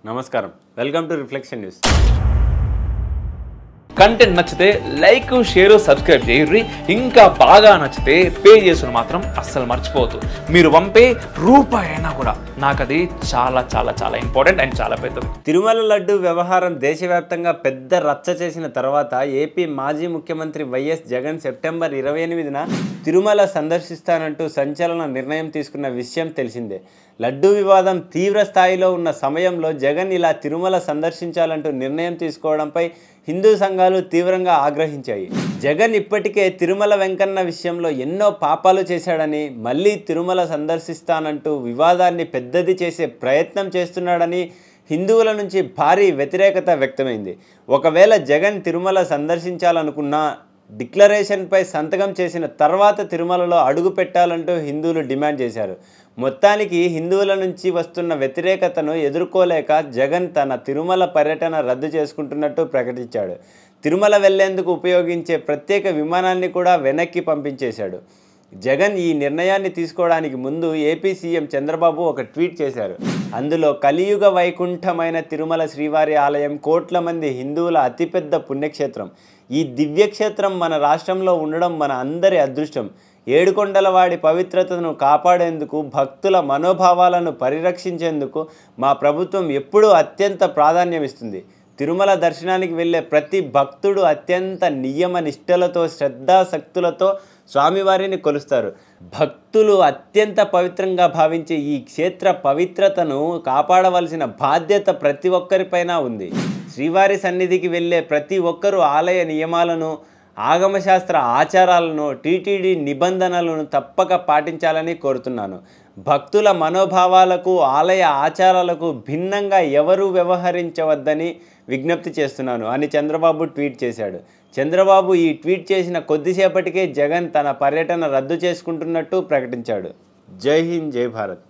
నమస్కారం, welcome to reflection news. Content నచ్చితే like, share, subscribe చేయండి. ఇంకా బాగా నచ్చితే పే చేసుకుని మాత్రం అస్సలు మర్చిపోవద్దు. మీరు పంపే రూపాయి అయినా కూడా నాకు అది చాలా చాలా చాలా ఇంపార్టెంట్ అండ్ చాలా పెద్దది. తిరుమల లడ్డు వ్యవహారం దేశవ్యాప్తంగా పెద్ద రచ్చ చేసిన తర్వాత ఏపీ మాజీ ముఖ్యమంత్రి వైఎస్ జగన్ సెప్టెంబర్ 28న తిరుమల సందర్శిస్తానంటూ సంచలన నిర్ణయం తీసుకున్న విషయం తెలిసిందే. లడ్డు వివాదం తీవ్ర స్థాయిలో ఉన్న సమయంలో జగన్ ఇలా తిరుమల సందర్శించాలంటూ నిర్ణయం తీసుకోవడంపై హిందూ సంఘాలు తీవ్రంగా ఆగ్రహించాయి. జగన్ ఇప్పటికే తిరుమల వెంకన్న విషయంలో ఎన్నో పాపాలు చేశాడని, మళ్ళీ తిరుమల సందర్శిస్తానంటూ వివాదాన్ని పెద్దది చేసే ప్రయత్నం చేస్తున్నాడని హిందువుల నుంచి భారీ వ్యతిరేకత వ్యక్తమైంది. ఒకవేళ జగన్ తిరుమల సందర్శించాలనుకున్నా డిక్లరేషన్పై సంతకం చేసిన తర్వాత తిరుమలలో అడుగు పెట్టాలంటూ హిందువులు డిమాండ్ చేశారు. మొత్తానికి హిందువుల నుంచి వస్తున్న వ్యతిరేకతను ఎదుర్కోలేక జగన్ తన తిరుమల పర్యటన రద్దు చేసుకుంటున్నట్టు ప్రకటించాడు. తిరుమల వెళ్లేందుకు ఉపయోగించే ప్రత్యేక విమానాన్ని కూడా వెనక్కి పంపించేశాడు. జగన్ ఈ నిర్ణయాన్ని తీసుకోవడానికి ముందు ఏపీ సీఎం చంద్రబాబు ఒక ట్వీట్ చేశారు. అందులో కలియుగ వైకుంఠమైన తిరుమల శ్రీవారి ఆలయం కోట్ల మంది హిందువుల అతిపెద్ద పుణ్యక్షేత్రం. ఈ దివ్యక్షేత్రం మన రాష్ట్రంలో ఉండడం మన అందరి అదృష్టం. ఏడుకొండలవాడి పవిత్రతను కాపాడేందుకు, భక్తుల మనోభావాలను పరిరక్షించేందుకు మా ప్రభుత్వం ఎప్పుడూ అత్యంత ప్రాధాన్యమిస్తుంది. తిరుమల దర్శనానికి వెళ్ళే ప్రతి భక్తుడు అత్యంత నియమ నిష్టలతో, శ్రద్ధాశక్తులతో స్వామివారిని కొలుస్తారు. భక్తులు అత్యంత పవిత్రంగా భావించే ఈ క్షేత్ర పవిత్రతను కాపాడవలసిన బాధ్యత ప్రతి ఒక్కరిపైన ఉంది. శ్రీవారి సన్నిధికి వెళ్ళే ప్రతి ఒక్కరూ ఆలయ నియమాలను, ఆగమశాస్త్ర ఆచారాలను, టీటీడీ నిబంధనలను తప్పక పాటించాలని కోరుతున్నాను. భక్తుల మనోభావాలకు, ఆలయ ఆచారాలకు భిన్నంగా ఎవరూ వ్యవహరించవద్దని విజ్ఞప్తి చేస్తున్నాను అని చంద్రబాబు ట్వీట్ చేశాడు. చంద్రబాబు ఈ ట్వీట్ చేసిన కొద్దిసేపటికే జగన్ తన పర్యటన రద్దు చేసుకుంటున్నట్టు ప్రకటించాడు. జై హింద్, జై భారత్.